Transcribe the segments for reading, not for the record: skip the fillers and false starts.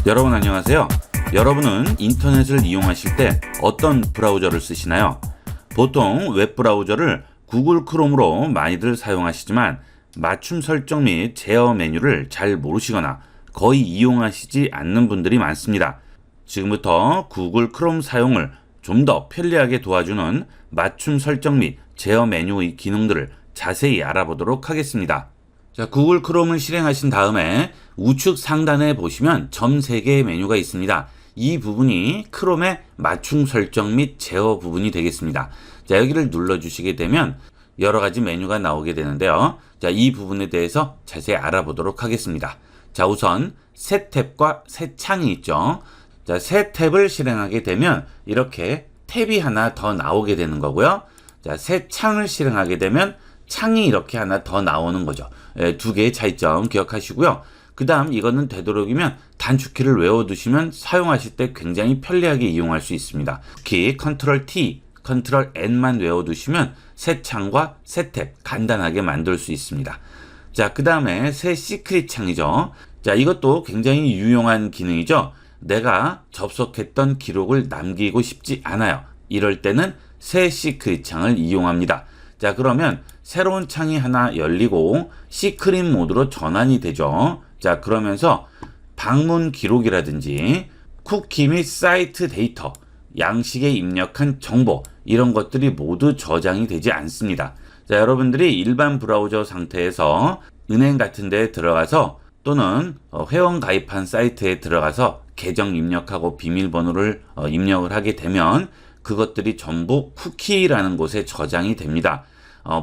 여러분 안녕하세요. 여러분은 인터넷을 이용하실 때 어떤 브라우저를 쓰시나요? 보통 웹브라우저를 구글 크롬으로 많이들 사용하시지만 맞춤 설정 및 제어 메뉴를 잘 모르시거나 거의 이용하시지 않는 분들이 많습니다. 지금부터 구글 크롬 사용을 좀 더 편리하게 도와주는 맞춤 설정 및 제어 메뉴의 기능들을 자세히 알아보도록 하겠습니다. 자, 구글 크롬을 실행하신 다음에 우측 상단에 보시면 점 3개의 메뉴가 있습니다. 이 부분이 크롬의 맞춤 설정 및 제어 부분이 되겠습니다. 자, 여기를 눌러주시게 되면 여러 가지 메뉴가 나오게 되는데요. 자, 이 부분에 대해서 자세히 알아보도록 하겠습니다. 자, 우선 새 탭과 새 창이 있죠. 자, 새 탭을 실행하게 되면 이렇게 탭이 하나 더 나오게 되는 거고요. 자, 새 창을 실행하게 되면 창이 이렇게 하나 더 나오는 거죠. 두 개의 차이점 기억하시고요. 그 다음 이거는 되도록이면 단축키를 외워두시면 사용하실 때 굉장히 편리하게 이용할 수 있습니다. 특히 컨트롤 T, 컨트롤 N만 외워두시면 새 창과 새 탭 간단하게 만들 수 있습니다. 자, 그 다음에 새 시크릿 창이죠. 자, 이것도 굉장히 유용한 기능이죠. 내가 접속했던 기록을 남기고 싶지 않아요. 이럴 때는 새 시크릿 창을 이용합니다. 자, 그러면 새로운 창이 하나 열리고 시크릿 모드로 전환이 되죠. 자, 그러면서 방문 기록이라든지 쿠키 및 사이트 데이터, 양식에 입력한 정보 이런 것들이 모두 저장이 되지 않습니다. 자, 여러분들이 일반 브라우저 상태에서 은행 같은 데에 들어가서 또는 회원 가입한 사이트에 들어가서 계정 입력하고 비밀번호를 입력을 하게 되면 그것들이 전부 쿠키라는 곳에 저장이 됩니다.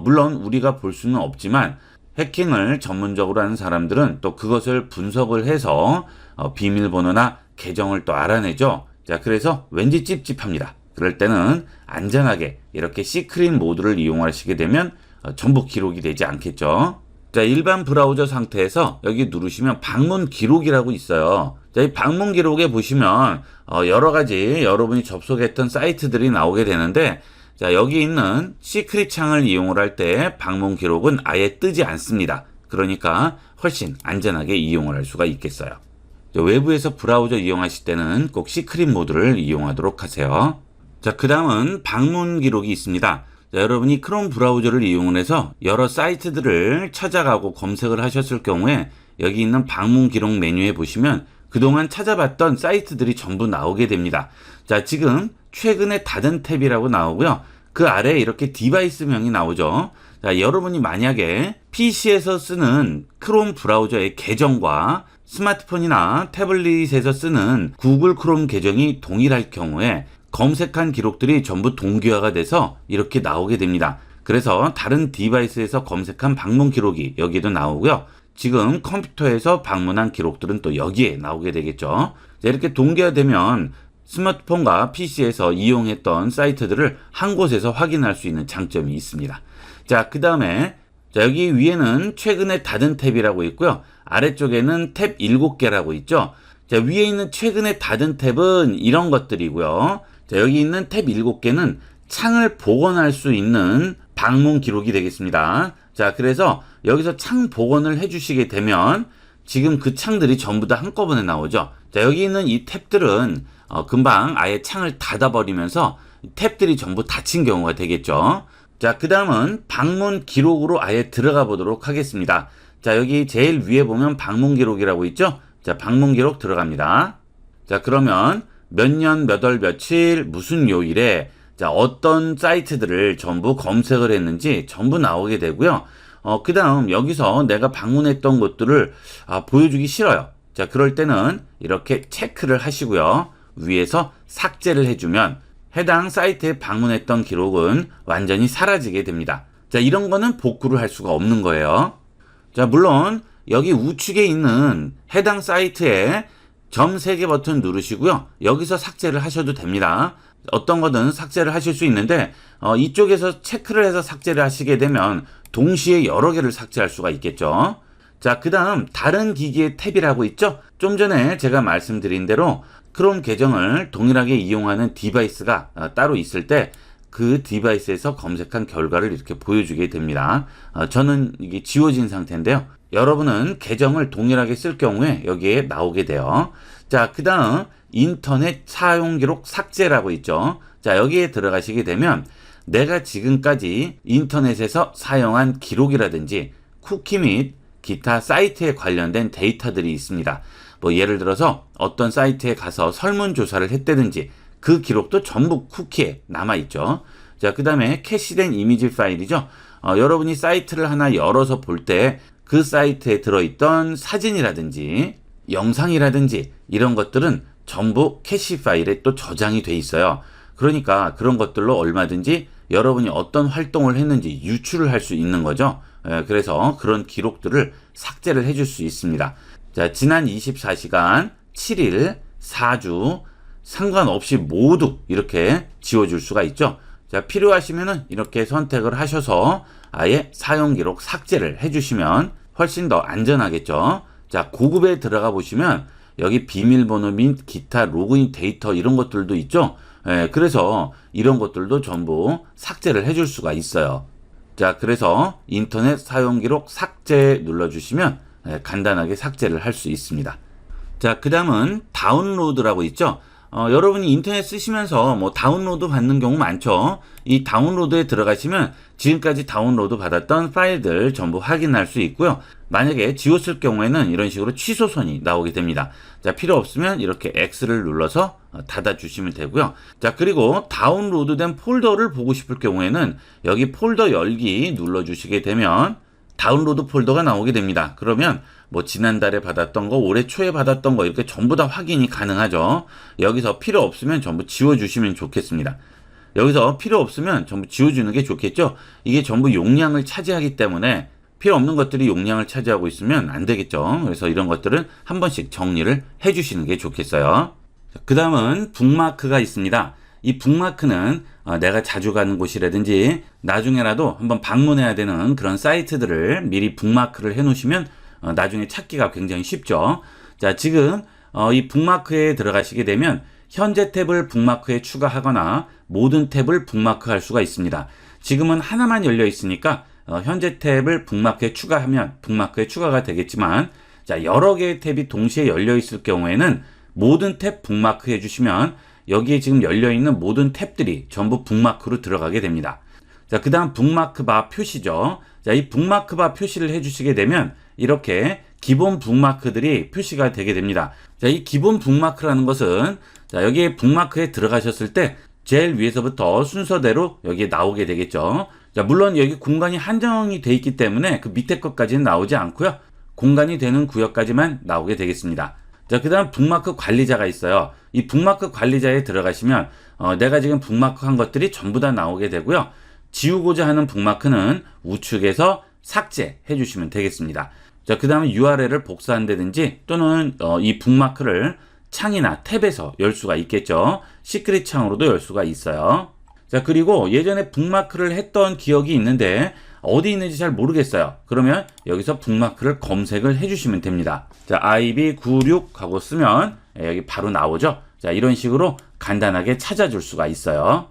물론 우리가 볼 수는 없지만 해킹을 전문적으로 하는 사람들은 또 그것을 분석을 해서 비밀번호나 계정을 또 알아내죠. 자, 그래서 왠지 찝찝합니다. 그럴 때는 안전하게 이렇게 시크릿 모드를 이용하시게 되면 전부 기록이 되지 않겠죠. 자, 일반 브라우저 상태에서 여기 누르시면 방문 기록이라고 있어요. 자, 이 방문 기록에 보시면 여러 가지 여러분이 접속했던 사이트들이 나오게 되는데, 자, 여기 있는 시크릿 창을 이용을 할 때 방문 기록은 아예 뜨지 않습니다. 그러니까 훨씬 안전하게 이용을 할 수가 있겠어요. 자, 외부에서 브라우저 이용하실 때는 꼭 시크릿 모드를 이용하도록 하세요. 자, 그 다음은 방문 기록이 있습니다. 자, 여러분이 크롬 브라우저를 이용해서 여러 사이트들을 찾아가고 검색을 하셨을 경우에 여기 있는 방문 기록 메뉴에 보시면 그동안 찾아봤던 사이트들이 전부 나오게 됩니다. 자, 지금 최근에 닫은 탭이라고 나오고요. 그 아래에 이렇게 디바이스명이 나오죠. 자, 여러분이 만약에 PC에서 쓰는 크롬 브라우저의 계정과 스마트폰이나 태블릿에서 쓰는 구글 크롬 계정이 동일할 경우에 검색한 기록들이 전부 동기화가 돼서 이렇게 나오게 됩니다. 그래서 다른 디바이스에서 검색한 방문 기록이 여기도 나오고요. 지금 컴퓨터에서 방문한 기록들은 또 여기에 나오게 되겠죠. 자, 이렇게 동기화되면 스마트폰과 PC에서 이용했던 사이트들을 한 곳에서 확인할 수 있는 장점이 있습니다. 자, 그 다음에 여기 위에는 최근에 닫은 탭이라고 있고요. 아래쪽에는 탭 7개라고 있죠. 자, 위에 있는 최근에 닫은 탭은 이런 것들이고요. 자, 여기 있는 탭 7개는 창을 복원할 수 있는 방문 기록이 되겠습니다. 자, 그래서 여기서 창 복원을 해주시게 되면 지금 그 창들이 전부 다 한꺼번에 나오죠. 자, 여기 있는 이 탭들은 금방 아예 창을 닫아버리면서 탭들이 전부 닫힌 경우가 되겠죠. 자, 그 다음은 방문 기록으로 아예 들어가 보도록 하겠습니다. 자, 여기 제일 위에 보면 방문 기록이라고 있죠. 자, 방문 기록 들어갑니다. 자, 그러면 몇 년, 몇 월, 며칠, 무슨 요일에 자, 어떤 사이트들을 전부 검색을 했는지 전부 나오게 되고요. 그 다음 여기서 내가 방문했던 곳들을 보여주기 싫어요. 자, 그럴 때는 이렇게 체크를 하시고요. 위에서 삭제를 해주면 해당 사이트에 방문했던 기록은 완전히 사라지게 됩니다. 자, 이런 거는 복구를 할 수가 없는 거예요. 자, 물론 여기 우측에 있는 해당 사이트에 점 3개 버튼 누르시고요. 여기서 삭제를 하셔도 됩니다. 어떤 거든 삭제를 하실 수 있는데 이쪽에서 체크를 해서 삭제를 하시게 되면 동시에 여러 개를 삭제할 수가 있겠죠. 자, 그 다음 다른 기기의 탭이라고 있죠. 좀 전에 제가 말씀드린 대로 크롬 계정을 동일하게 이용하는 디바이스가 따로 있을 때 그 디바이스에서 검색한 결과를 이렇게 보여주게 됩니다. 저는 이게 지워진 상태인데요. 여러분은 계정을 동일하게 쓸 경우에 여기에 나오게 돼요. 자, 그 다음 인터넷 사용 기록 삭제라고 있죠. 자, 여기에 들어가시게 되면 내가 지금까지 인터넷에서 사용한 기록이라든지 쿠키 및 기타 사이트에 관련된 데이터들이 있습니다. 뭐 예를 들어서 어떤 사이트에 가서 설문조사를 했다든지 그 기록도 전부 쿠키에 남아있죠. 자, 그 다음에 캐시된 이미지 파일이죠. 여러분이 사이트를 하나 열어서 볼 때 그 사이트에 들어있던 사진이라든지 영상이라든지 이런 것들은 전부 캐시 파일에 또 저장이 돼 있어요. 그러니까 그런 것들로 얼마든지 여러분이 어떤 활동을 했는지 유출을 할 수 있는 거죠. 그래서 그런 기록들을 삭제를 해줄 수 있습니다. 자, 지난 24시간, 7일, 4주 상관없이 모두 이렇게 지워줄 수가 있죠. 자, 필요하시면은 이렇게 선택을 하셔서 아예 사용 기록 삭제를 해주시면 훨씬 더 안전하겠죠. 자, 고급에 들어가 보시면 여기 비밀번호 및 기타 로그인 데이터 이런 것들도 있죠. 그래서 이런 것들도 전부 삭제를 해줄 수가 있어요. 자, 그래서 인터넷 사용 기록 삭제 눌러주시면 간단하게 삭제를 할 수 있습니다. 자, 그 다음은 다운로드라고 있죠. 여러분이 인터넷 쓰시면서 뭐 다운로드 받는 경우 많죠. 이 다운로드에 들어가시면 지금까지 다운로드 받았던 파일들 전부 확인할 수 있고요. 만약에 지웠을 경우에는 이런 식으로 취소선이 나오게 됩니다. 자, 필요 없으면 이렇게 X를 눌러서 닫아주시면 되고요. 자, 그리고 다운로드된 폴더를 보고 싶을 경우에는 여기 폴더 열기 눌러주시게 되면 다운로드 폴더가 나오게 됩니다. 그러면 뭐 지난달에 받았던 거, 올해 초에 받았던 거 이렇게 전부 다 확인이 가능하죠. 여기서 필요 없으면 전부 지워주시면 좋겠습니다. 여기서 필요 없으면 전부 지워주는 게 좋겠죠. 이게 전부 용량을 차지하기 때문에 필요 없는 것들이 용량을 차지하고 있으면 안 되겠죠. 그래서 이런 것들은 한 번씩 정리를 해주시는 게 좋겠어요. 그 다음은 북마크가 있습니다. 이 북마크는 내가 자주 가는 곳이라든지 나중에라도 한번 방문해야 되는 그런 사이트들을 미리 북마크를 해 놓으시면 나중에 찾기가 굉장히 쉽죠. 자, 지금 이 북마크에 들어가시게 되면 현재 탭을 북마크에 추가하거나 모든 탭을 북마크할 수가 있습니다. 지금은 하나만 열려 있으니까 현재 탭을 북마크에 추가하면 북마크에 추가가 되겠지만, 자, 여러 개의 탭이 동시에 열려 있을 경우에는 모든 탭 북마크 해주시면 여기에 지금 열려 있는 모든 탭들이 전부 북마크로 들어가게 됩니다. 자, 그 다음 북마크 바 표시죠. 자, 이 북마크 바 표시를 해주시게 되면 이렇게 기본 북마크들이 표시가 되게 됩니다. 자, 이 기본 북마크라는 것은 자, 여기에 북마크에 들어가셨을 때 제일 위에서부터 순서대로 여기에 나오게 되겠죠. 자, 물론 여기 공간이 한정이 돼 있기 때문에 그 밑에 것까지는 나오지 않고요. 공간이 되는 구역까지만 나오게 되겠습니다. 자, 그 다음 북마크 관리자가 있어요. 이 북마크 관리자에 들어가시면 내가 지금 북마크 한 것들이 전부 다 나오게 되고요. 지우고자 하는 북마크는 우측에서 삭제해 주시면 되겠습니다. 자, 그 다음에 URL을 복사한다든지 또는 이 북마크를 창이나 탭에서 열 수가 있겠죠. 시크릿 창으로도 열 수가 있어요. 자, 그리고 예전에 북마크를 했던 기억이 있는데 어디 있는지 잘 모르겠어요. 그러면 여기서 북마크를 검색을 해주시면 됩니다. 자, IB96 하고 쓰면 여기 바로 나오죠. 자, 이런 식으로 간단하게 찾아줄 수가 있어요.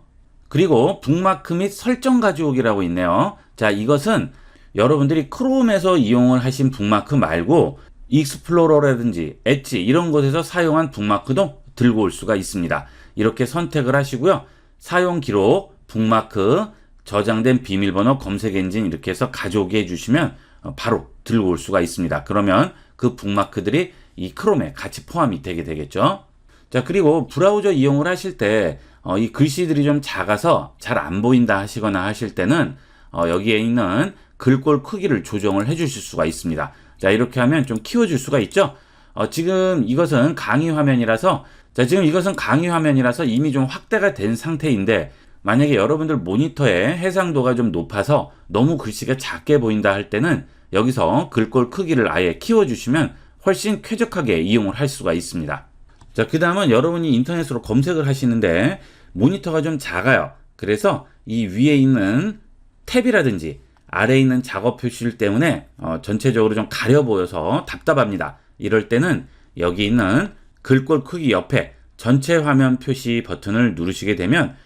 그리고 북마크 및 설정 가져오기라고 있네요. 자, 이것은 여러분들이 크롬에서 이용을 하신 북마크 말고 익스플로러라든지 엣지 이런 곳에서 사용한 북마크도 들고 올 수가 있습니다. 이렇게 선택을 하시고요. 사용 기록, 북마크, 저장된 비밀번호, 검색 엔진 이렇게 해서 가져오게 해주시면 바로 들고 올 수가 있습니다. 그러면 그 북마크들이 이 크롬에 같이 포함이 되게 되겠죠. 자, 그리고 브라우저 이용을 하실 때 이 글씨들이 좀 작아서 잘 안 보인다 하시거나 하실 때는 여기에 있는 글꼴 크기를 조정을 해 주실 수가 있습니다. 자, 이렇게 하면 좀 키워줄 수가 있죠. 지금 이것은 강의 화면이라서 이미 좀 확대가 된 상태인데 만약에 여러분들 모니터의 해상도가 좀 높아서 너무 글씨가 작게 보인다 할 때는 여기서 글꼴 크기를 아예 키워주시면 훨씬 쾌적하게 이용을 할 수가 있습니다. 자, 그 다음은 여러분이 인터넷으로 검색을 하시는데 모니터가 좀 작아요. 그래서 이 위에 있는 탭이라든지 아래에 있는 작업 표시들 때문에 전체적으로 좀 가려 보여서 답답합니다. 이럴 때는 여기 있는 글꼴 크기 옆에 전체 화면 표시 버튼을 누르시게 되면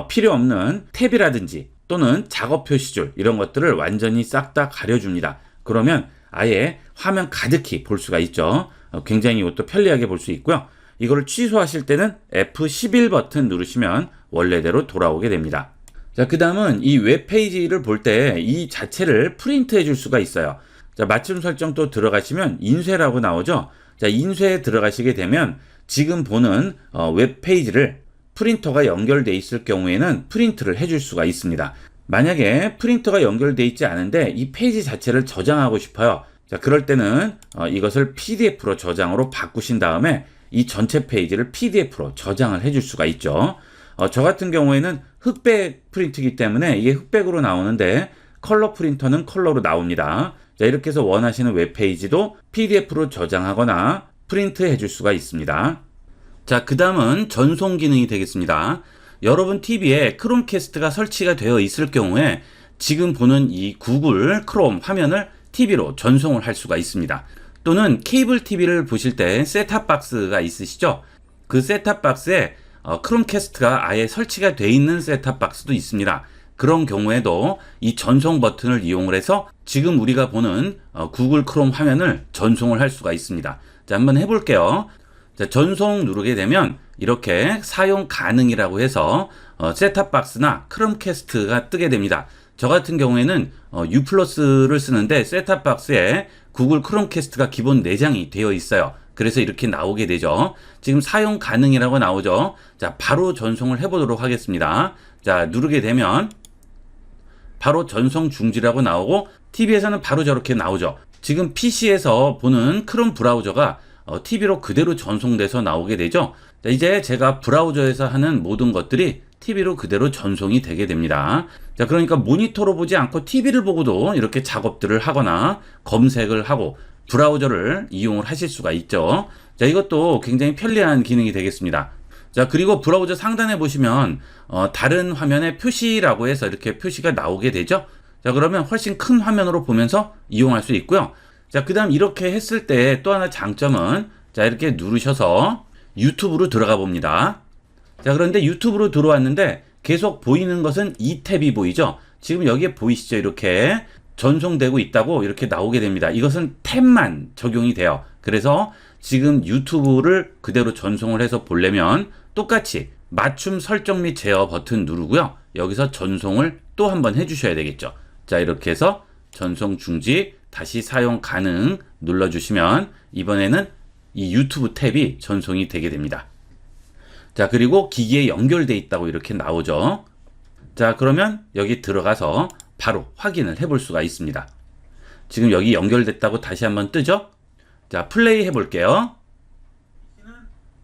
필요 없는 탭이라든지 또는 작업 표시줄 이런 것들을 완전히 싹 다 가려줍니다. 그러면 아예 화면 가득히 볼 수가 있죠. 굉장히 이것도 편리하게 볼 수 있고요. 이거를 취소하실 때는 F11 버튼 누르시면 원래대로 돌아오게 됩니다. 자, 그 다음은 이 웹페이지를 볼 때 이 자체를 프린트 해줄 수가 있어요. 자, 맞춤 설정 또 들어가시면 인쇄라고 나오죠. 자, 인쇄에 들어가시게 되면 지금 보는 웹페이지를 프린터가 연결되어 있을 경우에는 프린트를 해줄 수가 있습니다. 만약에 프린터가 연결되어 있지 않은데 이 페이지 자체를 저장하고 싶어요. 자, 그럴 때는 이것을 PDF로 저장으로 바꾸신 다음에 이 전체 페이지를 PDF로 저장을 해줄 수가 있죠. 저 같은 경우에는 흑백 프린트이기 때문에 이게 흑백으로 나오는데 컬러 프린터는 컬러로 나옵니다. 자, 이렇게 해서 원하시는 웹페이지도 PDF로 저장하거나 프린트 해줄 수가 있습니다. 자, 그 다음은 전송 기능이 되겠습니다. 여러분 TV에 크롬캐스트가 설치가 되어 있을 경우에 지금 보는 이 구글 크롬 화면을 TV로 전송을 할 수가 있습니다. 또는 케이블 TV를 보실 때 셋탑박스가 있으시죠? 그 셋탑박스에 크롬캐스트가 아예 설치가 되어 있는 셋탑박스도 있습니다. 그런 경우에도 이 전송 버튼을 이용을 해서 지금 우리가 보는 구글 크롬 화면을 전송을 할 수가 있습니다. 자, 한번 해볼게요. 자, 전송 누르게 되면 이렇게 사용 가능이라고 해서 셋탑박스나 크롬캐스트가 뜨게 됩니다. 저 같은 경우에는 U+를 쓰는데 셋탑박스에 구글 크롬캐스트가 기본 내장이 되어 있어요. 그래서 이렇게 나오게 되죠. 지금 사용 가능이라고 나오죠. 자, 바로 전송을 해보도록 하겠습니다. 자, 누르게 되면 바로 전송 중지라고 나오고 TV에서는 바로 저렇게 나오죠. 지금 PC에서 보는 크롬 브라우저가 TV로 그대로 전송돼서 나오게 되죠. 자, 이제 제가 브라우저에서 하는 모든 것들이 TV로 그대로 전송이 되게 됩니다. 자, 그러니까 모니터로 보지 않고 TV를 보고도 이렇게 작업들을 하거나 검색을 하고 브라우저를 이용을 하실 수가 있죠. 자, 이것도 굉장히 편리한 기능이 되겠습니다. 자, 그리고 브라우저 상단에 보시면 다른 화면의 표시라고 해서 이렇게 표시가 나오게 되죠. 자, 그러면 훨씬 큰 화면으로 보면서 이용할 수 있고요. 자, 그 다음 이렇게 했을 때 또 하나 장점은 자, 이렇게 누르셔서 유튜브로 들어가 봅니다. 자, 그런데 유튜브로 들어왔는데 계속 보이는 것은 이 탭이 보이죠. 지금 여기에 보이시죠? 이렇게 전송되고 있다고 이렇게 나오게 됩니다. 이것은 탭만 적용이 돼요. 그래서 지금 유튜브를 그대로 전송을 해서 보려면 똑같이 맞춤 설정 및 제어 버튼 누르고요. 여기서 전송을 또 한번 해주셔야 되겠죠. 자, 이렇게 해서 전송 중지, 다시 사용 가능 눌러주시면 이번에는 이 유튜브 탭이 전송이 되게 됩니다. 자, 그리고 기기에 연결되어 있다고 이렇게 나오죠. 자, 그러면 여기 들어가서 바로 확인을 해볼 수가 있습니다. 지금 여기 연결됐다고 다시 한번 뜨죠? 자, 플레이 해볼게요.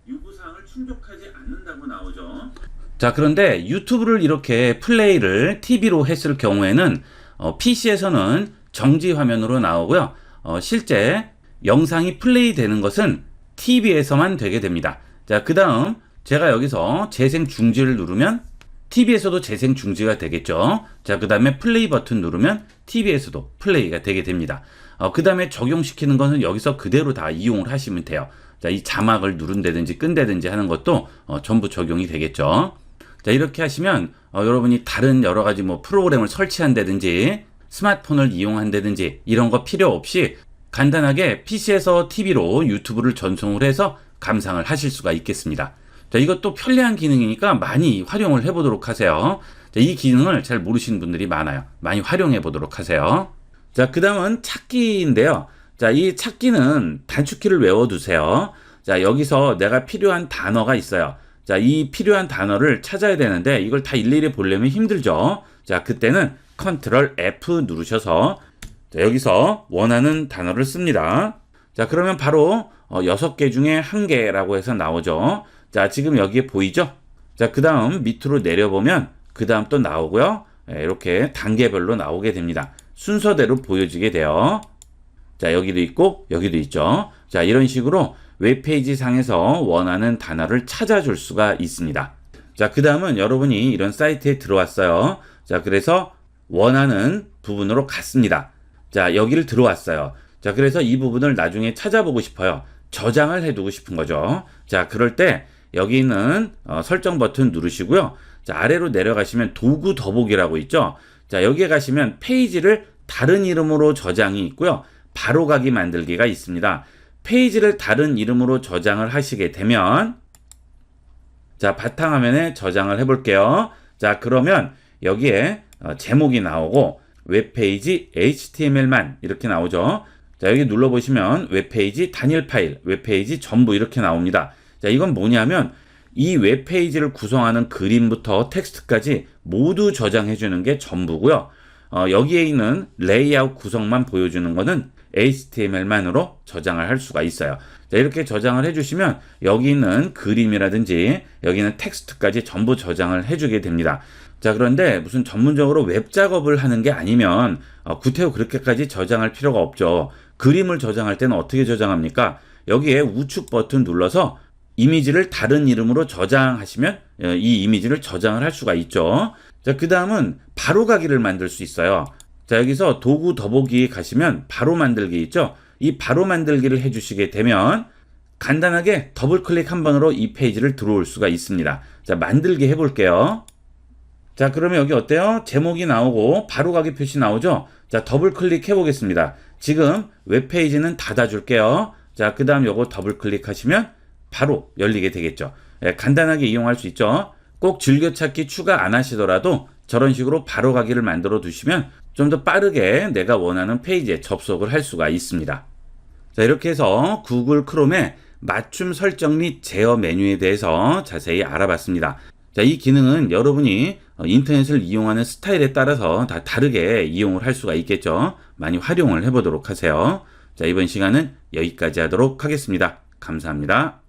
요구사항을 충족하지 않는다고 나오죠. 자, 그런데 유튜브를 이렇게 플레이를 TV로 했을 경우에는 PC에서는 정지 화면으로 나오고요. 실제 영상이 플레이 되는 것은 TV에서만 되게 됩니다. 자, 그 다음 제가 여기서 재생 중지를 누르면 TV에서도 재생 중지가 되겠죠. 자, 그 다음에 플레이 버튼 누르면 TV에서도 플레이가 되게 됩니다. 그 다음에 적용시키는 것은 여기서 그대로 다 이용을 하시면 돼요. 자, 이 자막을 누른다든지 끈다든지 하는 것도 전부 적용이 되겠죠. 자, 이렇게 하시면 여러분이 다른 여러 가지 뭐 프로그램을 설치한다든지 스마트폰을 이용한다든지 이런 거 필요 없이 간단하게 PC에서 TV로 유튜브를 전송을 해서 감상을 하실 수가 있겠습니다. 자, 이것도 편리한 기능이니까 많이 활용을 해보도록 하세요. 자, 이 기능을 잘 모르시는 분들이 많아요. 많이 활용해 보도록 하세요. 자, 그 다음은 찾기인데요. 자, 이 찾기는 단축키를 외워두세요. 자, 여기서 내가 필요한 단어가 있어요. 자, 이 필요한 단어를 찾아야 되는데 이걸 다 일일이 보려면 힘들죠. 자, 그때는 컨트롤 F 누르셔서 자, 여기서 원하는 단어를 씁니다. 자, 그러면 바로 6개 중에 1개라고 해서 나오죠. 자, 지금 여기에 보이죠? 자, 그 다음 밑으로 내려보면 그 다음 또 나오고요. 이렇게 단계별로 나오게 됩니다. 순서대로 보여지게 돼요. 자, 여기도 있고 여기도 있죠. 자, 이런 식으로 웹페이지 상에서 원하는 단어를 찾아줄 수가 있습니다. 자, 그 다음은 여러분이 이런 사이트에 들어왔어요. 자, 그래서 원하는 부분으로 갔습니다. 자, 여기를 들어왔어요. 자, 그래서 이 부분을 나중에 찾아보고 싶어요. 저장을 해두고 싶은 거죠. 자, 그럴 때 여기 있는 설정 버튼 누르시고요. 자, 아래로 내려가시면 도구 더보기라고 있죠. 자, 여기에 가시면 페이지를 다른 이름으로 저장이 있고요. 바로가기 만들기가 있습니다. 페이지를 다른 이름으로 저장을 하시게 되면, 자, 바탕화면에 저장을 해볼게요. 자, 그러면 여기에 제목이 나오고 웹페이지 HTML만 이렇게 나오죠. 자, 여기 눌러보시면 웹페이지 단일 파일, 웹페이지 전부 이렇게 나옵니다. 자, 이건 뭐냐면 이 웹페이지를 구성하는 그림부터 텍스트까지 모두 저장해주는 게 전부고요. 여기에 있는 레이아웃 구성만 보여주는 거는 HTML만으로 저장을 할 수가 있어요. 자, 이렇게 저장을 해주시면 여기 있는 그림이라든지 여기 있는 텍스트까지 전부 저장을 해주게 됩니다. 자, 그런데 무슨 전문적으로 웹 작업을 하는 게 아니면 구태여 그렇게까지 저장할 필요가 없죠. 그림을 저장할 때는 어떻게 저장합니까? 여기에 우측 버튼 눌러서 이미지를 다른 이름으로 저장하시면 이 이미지를 저장을 할 수가 있죠. 자, 그 다음은 바로가기를 만들 수 있어요. 자, 여기서 도구 더보기 가시면 바로 만들기 있죠. 이 바로 만들기를 해주시게 되면 간단하게 더블 클릭 한 번으로 이 페이지를 들어올 수가 있습니다. 자, 만들기 해볼게요. 자, 그러면 여기 어때요? 제목이 나오고 바로가기 표시 나오죠? 자, 더블 클릭 해보겠습니다. 지금 웹페이지는 닫아줄게요. 자, 그 다음 요거 더블 클릭하시면 바로 열리게 되겠죠. 간단하게 이용할 수 있죠. 꼭 즐겨찾기 추가 안 하시더라도 저런 식으로 바로가기를 만들어 두시면 좀 더 빠르게 내가 원하는 페이지에 접속을 할 수가 있습니다. 자, 이렇게 해서 구글 크롬의 맞춤 설정 및 제어 메뉴에 대해서 자세히 알아봤습니다. 자, 이 기능은 여러분이 인터넷을 이용하는 스타일에 따라서 다 다르게 이용을 할 수가 있겠죠. 많이 활용을 해보도록 하세요. 자, 이번 시간은 여기까지 하도록 하겠습니다. 감사합니다.